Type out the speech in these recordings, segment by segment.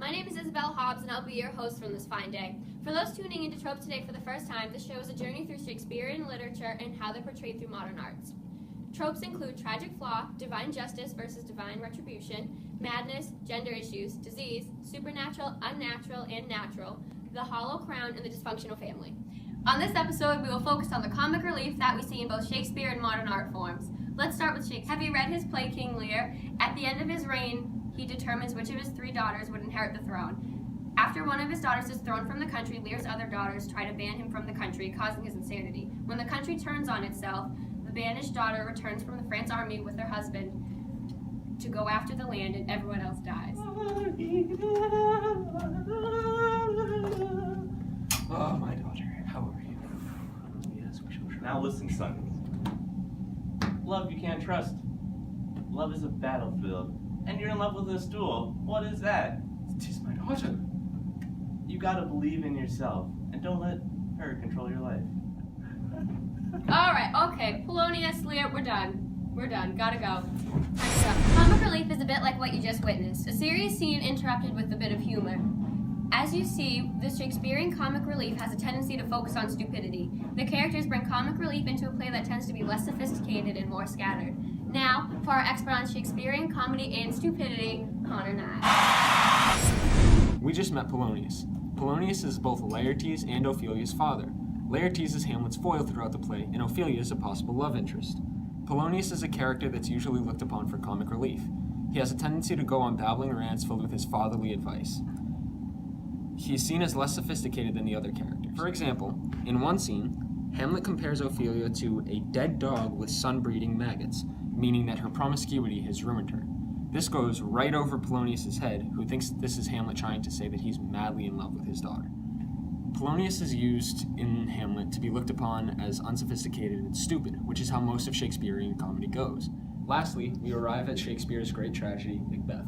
My name is Isabel Hobbs, and I'll be your host from this fine day. For those tuning into Trope today for the first time, this show is a journey through Shakespearean literature and how they're portrayed through modern arts. Tropes include tragic flaw, divine justice versus divine retribution, madness, gender issues, disease, supernatural, unnatural, and natural, the hollow crown, and the dysfunctional family. On this episode, we will focus on the comic relief that we see in both Shakespeare and modern art forms. Let's start with Shakespeare. Have you read his play, King Lear? At the end of his reign, he determines which of his 3 daughters would inherit the throne. After one of his daughters is thrown from the country, Lear's other daughters try to ban him from the country, causing his insanity. When the country turns on itself, the banished daughter returns from the France army with her husband to go after the land, and everyone else dies. Oh, my daughter, how are you? Yes, we shall try. Now listen, son. Love you can't trust. Love is a battlefield. And you're in love with a stool. What is that? Tis my daughter. You gotta believe in yourself. And don't let her control your life. Alright, okay. Polonius, Lear, we're done. We're done. Gotta go. Comic relief is a bit like what you just witnessed. A serious scene interrupted with a bit of humor. As you see, the Shakespearean comic relief has a tendency to focus on stupidity. The characters bring comic relief into a play that tends to be less sophisticated and more scattered. Now, for our expert on Shakespearean comedy and stupidity, Connor Nye. We just met Polonius. Polonius is both Laertes and Ophelia's father. Laertes is Hamlet's foil throughout the play, and Ophelia is a possible love interest. Polonius is a character that's usually looked upon for comic relief. He has a tendency to go on babbling rants filled with his fatherly advice. He is seen as less sophisticated than the other characters. For example, in one scene, Hamlet compares Ophelia to a dead dog with sun-breeding maggots, meaning that her promiscuity has ruined her. This goes right over Polonius' head, who thinks this is Hamlet trying to say that he's madly in love with his daughter. Polonius is used in Hamlet to be looked upon as unsophisticated and stupid, which is how most of Shakespearean comedy goes. Lastly, we arrive at Shakespeare's great tragedy, Macbeth.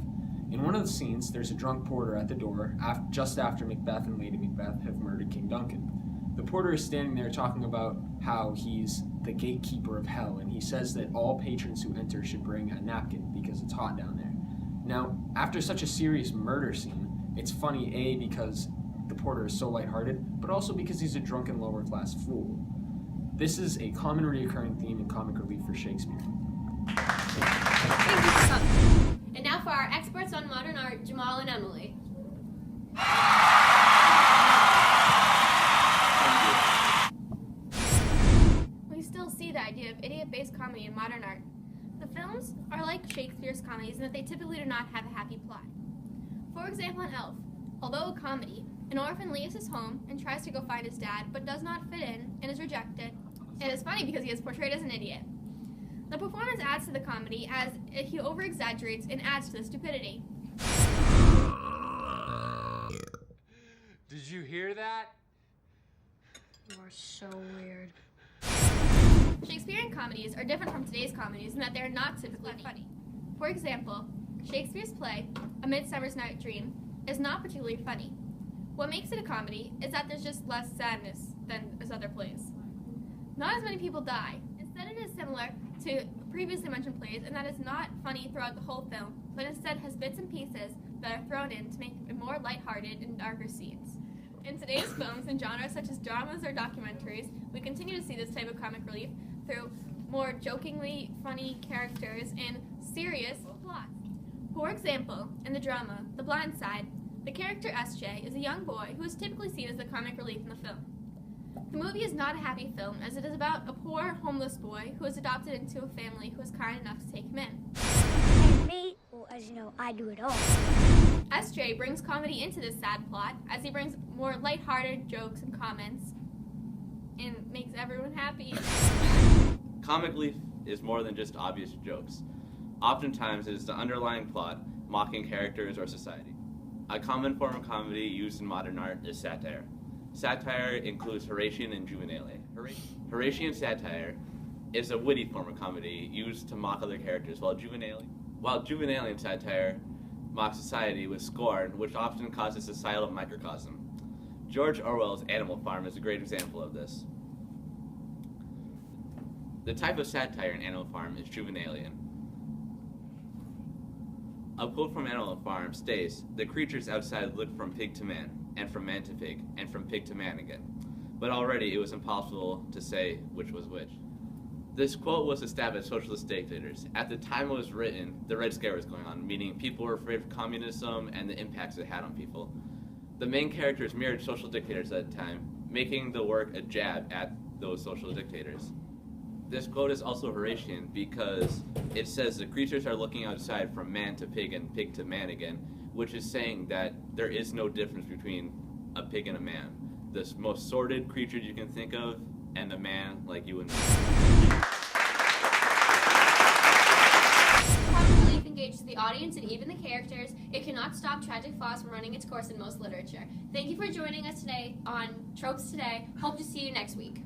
In one of the scenes, there's a drunk porter at the door just after Macbeth and Lady Macbeth have murdered King Duncan. The porter is standing there talking about how he's the gatekeeper of hell, and he says that all patrons who enter should bring a napkin because it's hot down there. Now, after such a serious murder scene, it's funny, A, because the porter is so lighthearted, but also because he's a drunken lower-class fool. This is a common reoccurring theme in comic relief for Shakespeare. Thank you for coming. And now for our experts on modern art, Jamal and Emily. We still see the idea of idiot-based comedy in modern art. The films are like Shakespeare's comedies in that they typically do not have a happy plot. For example, in Elf, although a comedy, an orphan leaves his home and tries to go find his dad, but does not fit in and is rejected. It is funny because he is portrayed as an idiot. The performance adds to the comedy as he over-exaggerates and adds to the stupidity. Did you hear that? You are so weird. Shakespearean comedies are different from today's comedies in that they are not typically funny. For example, Shakespeare's play, A Midsummer's Night Dream, is not particularly funny. What makes it a comedy is that there's just less sadness than his other plays. Not as many people die. Instead, it is similar to previously mentioned plays in that it's not funny throughout the whole film, but instead has bits and pieces that are thrown in to make it more lighthearted and darker scenes. In today's films and genres such as dramas or documentaries, we continue to see this type of comic relief through more jokingly funny characters and serious plots. For example, in the drama The Blind Side, the character S.J. is a young boy who is typically seen as the comic relief in the film. The movie is not a happy film, as it is about a poor, homeless boy who is adopted into a family who is kind enough to take him in. And me, well, as you know, I do it all. S.J. brings comedy into this sad plot, as he brings more lighthearted jokes and comments, and makes everyone happy. Comic relief is more than just obvious jokes. Oftentimes, it is the underlying plot, mocking characters or society. A common form of comedy used in modern art is satire. Satire includes Horatian and Juveniale. Horatian satire is a witty form of comedy used to mock other characters, while Juvenalian satire mocks society with scorn, which often causes societal microcosm. George Orwell's Animal Farm is a great example of this. The type of satire in Animal Farm is Juvenalian. A quote from Animal Farm states, "The creatures outside looked from pig to man, and from man to pig, and from pig to man again." But already it was impossible to say which was which. This quote was a stab at socialist dictators. At the time it was written, the Red Scare was going on, meaning people were afraid of communism and the impacts it had on people. The main characters mirrored social dictators at the time, making the work a jab at those social dictators. This quote is also Horatian because it says the creatures are looking outside from man to pig and pig to man again, which is saying that there is no difference between a pig and a man. The most sordid creature you can think of, and a man like you and me. Comic relief engages the audience and even the characters. It cannot stop tragic flaws from running its course in most literature. Thank you for joining us today on Tropes Today. Hope to see you next week.